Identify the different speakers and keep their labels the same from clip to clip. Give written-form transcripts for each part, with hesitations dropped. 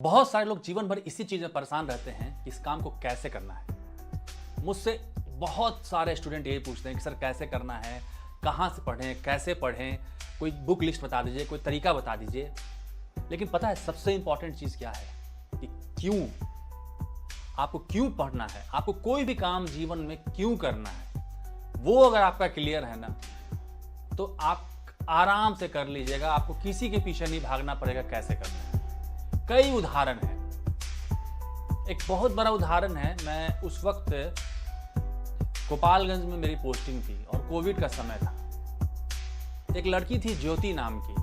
Speaker 1: बहुत सारे लोग जीवन भर इसी चीज़ में परेशान रहते हैं कि इस काम को कैसे करना है। मुझसे बहुत सारे स्टूडेंट यही पूछते हैं कि सर कैसे करना है, कहाँ से पढ़ें, कैसे पढ़ें, कोई बुक लिस्ट बता दीजिए, कोई तरीका बता दीजिए। लेकिन पता है सबसे इंपॉर्टेंट चीज़ क्या है कि क्यों, आपको क्यों पढ़ना है, आपको कोई भी काम जीवन में क्यों करना है, वो अगर आपका क्लियर है ना तो आप आराम से कर लीजिएगा। आपको किसी के पीछे नहीं भागना पड़ेगा कैसे करना है। कई उदाहरण हैं। एक बहुत बड़ा उदाहरण है, मैं उस वक्त गोपालगंज में मेरी पोस्टिंग थी और कोविड का समय था। एक लड़की थी ज्योति नाम की,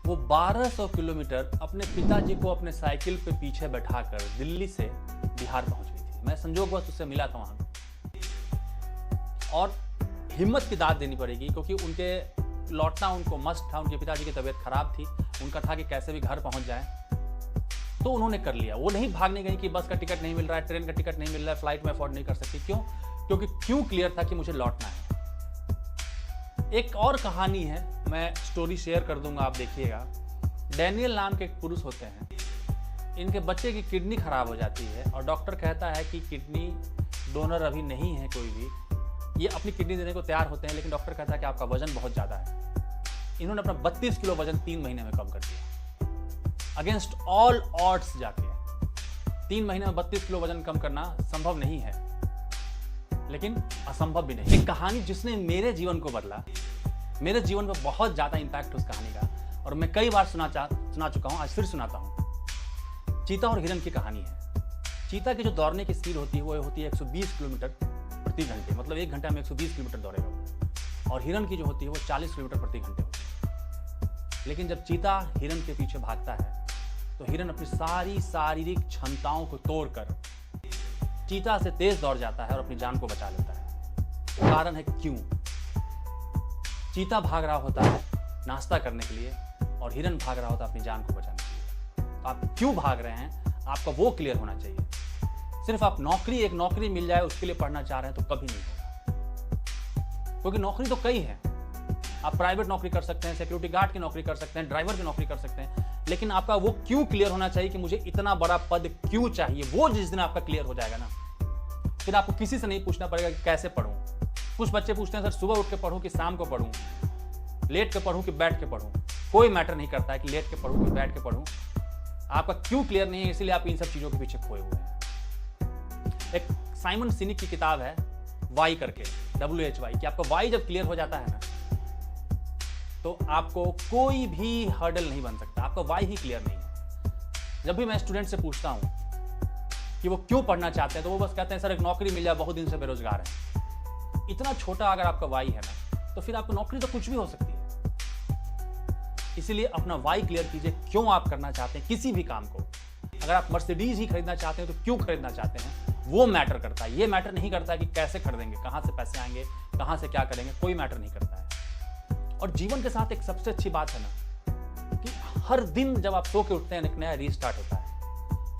Speaker 1: वो 1200 किलोमीटर अपने पिताजी को अपने साइकिल पे पीछे बैठाकर दिल्ली से बिहार पहुंच गई थी। मैं संजोगवश उससे मिला था वहां और हिम्मत की दाद देनी पड़ेगी क्योंकि उनके लौटना उनको मस्ट था। उनके पिताजी की तबीयत खराब थी, उनका था कि कैसे भी घर पहुंच जाए, तो उन्होंने कर लिया। वो नहीं भागने गई कि बस का टिकट नहीं मिल रहा है, ट्रेन का टिकट नहीं मिल रहा है, फ्लाइट में अफोर्ड नहीं कर सकती। क्यों? क्योंकि क्यों क्लियर था कि मुझे लौटना है। एक और कहानी है, मैं स्टोरी शेयर कर दूंगा, आप देखिएगा। डैनियल नाम के एक पुरुष होते हैं, इनके बच्चे की किडनी खराब हो जाती है और डॉक्टर कहता है कि किडनी डोनर अभी नहीं है कोई भी। ये अपनी किडनी देने को तैयार होते हैं, लेकिन डॉक्टर कहता है कि आपका वजन बहुत ज़्यादा है। इन्होंने अपना 32 किलो वजन 3 महीने में कम कर दिया, अगेंस्ट ऑल ऑड्स जाके। 3 महीने में 32 किलो वजन कम करना संभव नहीं है, लेकिन असंभव भी नहीं। एक कहानी जिसने मेरे जीवन को बदला, मेरे जीवन पर बहुत ज़्यादा इंपैक्ट उस कहानी का, और मैं कई बार सुना चुका हूँ, आज फिर सुनाता हूँ। चीता और हिरन की कहानी है। चीता की जो दौड़ने की स्पीड होती है वो होती है 120 किलोमीटर प्रति घंटे, मतलब 1 घंटा में 120 किलोमीटर दौड़ेगा। और हिरन की जो होती है वो 40 किलोमीटर प्रति घंटे होती है। लेकिन जब चीता हिरन के पीछे भागता है तो हिरन अपनी सारी शारीरिक क्षमताओं को तोड़कर चीता से तेज दौड़ जाता है और अपनी जान को बचा लेता है। कारण है क्यों? चीता भाग रहा होता है नाश्ता करने के लिए और हिरन भाग रहा होता है अपनी जान को बचाने के लिए। आप क्यों भाग रहे हैं, आपका वो क्लियर होना चाहिए। सिर्फ आप एक नौकरी मिल जाए उसके लिए पढ़ना चाह रहे हैं तो कभी नहीं होगा, क्योंकि नौकरी तो कई है। आप प्राइवेट नौकरी कर सकते हैं, सिक्योरिटी गार्ड की नौकरी कर सकते हैं, ड्राइवर की नौकरी कर सकते हैं, लेकिन आपका वो क्यों क्लियर होना चाहिए कि मुझे इतना बड़ा पद क्यों चाहिए। वो जिस दिन आपका क्लियर हो जाएगा ना, फिर आपको किसी से नहीं पूछना पड़ेगा कि कैसे पढूं। कुछ बच्चे पूछते हैं सर सुबह उठ के पढूं कि शाम को पढूं, लेट के पढूं कि बैठ के पढूं। कोई मैटर नहीं करता है कि लेट के पढूं कि बैठ के पढूं। आपका क्यों क्लियर नहीं है, इसलिए आप इन सब चीजों के पीछे खोए हुए हैं। एक साइमन सिनिक की किताब है वाई करके, WHY, कि आपका वाई जब क्लियर हो जाता है ना तो आपको कोई भी हर्डल नहीं बन सकता। आपका वाई ही क्लियर नहीं है। जब भी मैं स्टूडेंट से पूछता हूं कि वो क्यों पढ़ना चाहते हैं तो वो बस कहते हैं सर एक नौकरी मिल जाए, बहुत दिन से बेरोजगार है। इतना छोटा अगर आपका वाई है ना तो फिर आपको नौकरी तो कुछ भी हो सकती है। इसीलिए अपना वाई क्लियर कीजिए, क्यों आप करना चाहते हैं किसी भी काम को। अगर आप मर्सिडीज ही खरीदना चाहते हैं तो क्यों खरीदना चाहते हैं, वो मैटर करता है। ये मैटर नहीं करता है कि कैसे खरीदेंगे, कहां से पैसे आएंगे, कहां से क्या करेंगे, कोई मैटर नहीं करता है। और जीवन के साथ एक सबसे अच्छी बात है ना कि हर दिन जब आप सो के उठते हैं एक नया रीस्टार्ट होता है।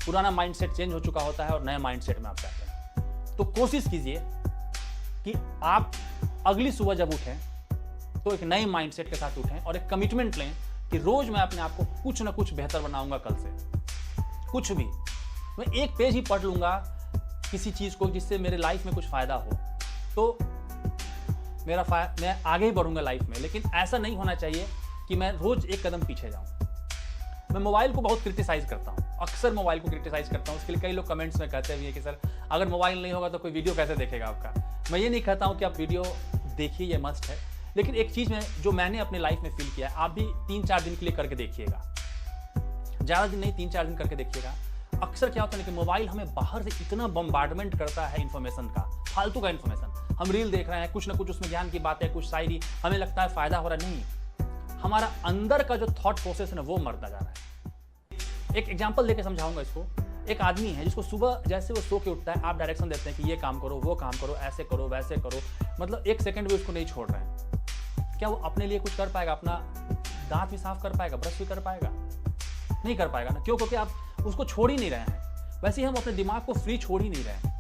Speaker 1: पुराना माइंडसेट चेंज हो चुका होता है और नए माइंडसेट में आप जाते हैं। तो कोशिश कीजिए कि आप अगली सुबह जब उठें तो एक नए माइंडसेट के साथ उठें और एक कमिटमेंट लें कि रोज मैं अपने आप को कुछ ना कुछ बेहतर बनाऊंगा। कल से कुछ भी, मैं एक पेज ही पढ़ लूंगा किसी चीज को जिससे मेरे लाइफ में कुछ फायदा हो, तो मैं आगे ही बढ़ूंगा लाइफ में। लेकिन ऐसा नहीं होना चाहिए कि मैं रोज एक कदम पीछे जाऊं। मैं मोबाइल को बहुत क्रिटिसाइज करता हूं, अक्सर मोबाइल को क्रिटिसाइज करता हूं। उसके लिए कई लोग कमेंट्स में कहते हैं कि सर अगर मोबाइल नहीं होगा तो कोई वीडियो कैसे देखेगा आपका। मैं ये नहीं कहता हूं कि आप वीडियो देखिए, ये मस्ट है, लेकिन एक चीज जो मैंने अपने लाइफ में फील किया है, आप भी 3-4 दिन के लिए करके देखिएगा। ज्यादा दिन नहीं, 3-4 दिन करके देखिएगा। अक्सर क्या होता है कि मोबाइल हमें बाहर से इतना बम्बार्डमेंट करता है इन्फॉर्मेशन का, फालतू का इन्फॉर्मेशन। हम रील देख रहे हैं, कुछ ना कुछ उसमें ज्ञान की बात है, कुछ शायरी, हमें लगता है फायदा हो रहा। नहीं, हमारा अंदर का जो थॉट प्रोसेस है ना वो मरता जा रहा है। एक एग्जांपल देके समझाऊंगा इसको। एक आदमी है जिसको सुबह जैसे वो सो के उठता है, आप डायरेक्शन देते हैं कि ये काम करो, वो काम करो, ऐसे करो, वैसे करो, मतलब 1 सेकंड भी उसको नहीं छोड़ रहे हैं। क्या वो अपने लिए कुछ कर पाएगा? अपना दांत भी साफ कर पाएगा, ब्रश भी कर पाएगा? नहीं कर पाएगा ना। क्यों? क्योंकि आप उसको छोड़ ही नहीं रहे हैं। वैसे ही हम अपने दिमाग को फ्री छोड़ ही नहीं रहे हैं।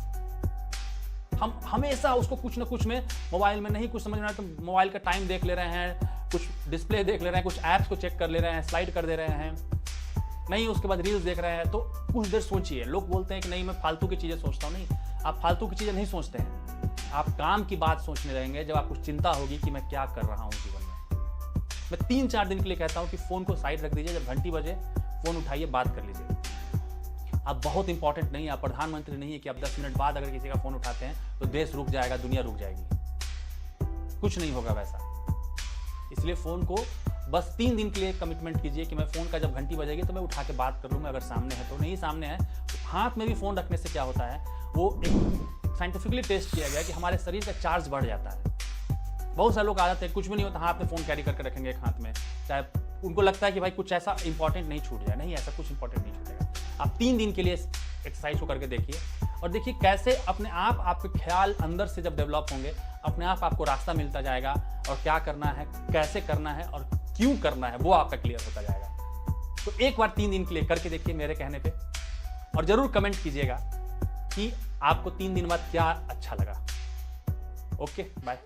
Speaker 1: हम हमेशा उसको कुछ ना कुछ में, मोबाइल में नहीं कुछ समझ रहे हैं तो मोबाइल का टाइम देख ले रहे हैं, कुछ डिस्प्ले देख ले रहे हैं, कुछ ऐप्स को चेक कर ले रहे हैं, स्लाइड कर दे रहे हैं। नहीं उसके बाद रील्स देख रहे हैं, तो कुछ देर सोचिए। लोग बोलते हैं कि नहीं मैं फालतू की चीज़ें सोचता हूँ, नहीं, आप फालतू की चीज़ें नहीं सोचते हैं, आप काम की बात सोचने लगेंगे जब आपको चिंता होगी कि मैं क्या कर रहा हूँ जीवन में। मैं 3-4 दिन के लिए कहता हूँ कि फ़ोन को साइड रख दीजिए, जब घंटी बजे फ़ोन उठाइए, बात कर लीजिए। आप बहुत इंपॉर्टेंट नहीं है, आप प्रधानमंत्री नहीं है कि आप 10 मिनट बाद अगर किसी का फ़ोन उठाते हैं तो देश रुक जाएगा, दुनिया रुक जाएगी, कुछ नहीं होगा वैसा। इसलिए फ़ोन को बस 3 दिन के लिए कमिटमेंट कीजिए कि मैं फ़ोन का जब घंटी बजेगी तो मैं उठा के बात कर लूँगा, अगर सामने है तो। नहीं सामने है तो हाथ में भी फ़ोन रखने से क्या होता है, वो एक साइंटिफिकली टेस्ट किया गया है कि हमारे शरीर का चार्ज बढ़ जाता है। बहुत सारे लोग आदत है, कुछ भी नहीं होता हाथ में फ़ोन कैरी करके रखेंगे एक हाथ में, चाहे उनको लगता है कि भाई कुछ ऐसा इंपॉर्टेंट नहीं छूट जाए। नहीं, ऐसा कुछ इंपॉर्टेंट नहीं छूटेगा। आप 3 दिन के लिए एक्सरसाइज को करके देखिए और देखिए कैसे अपने आप आपके ख्याल अंदर से जब डेवलप होंगे, अपने आप आपको रास्ता मिलता जाएगा और क्या करना है, कैसे करना है और क्यों करना है वो आपका क्लियर होता जाएगा। तो एक बार 3 दिन के लिए करके देखिए मेरे कहने पे, और ज़रूर कमेंट कीजिएगा कि आपको 3 दिन बाद क्या अच्छा लगा। Okay, bye.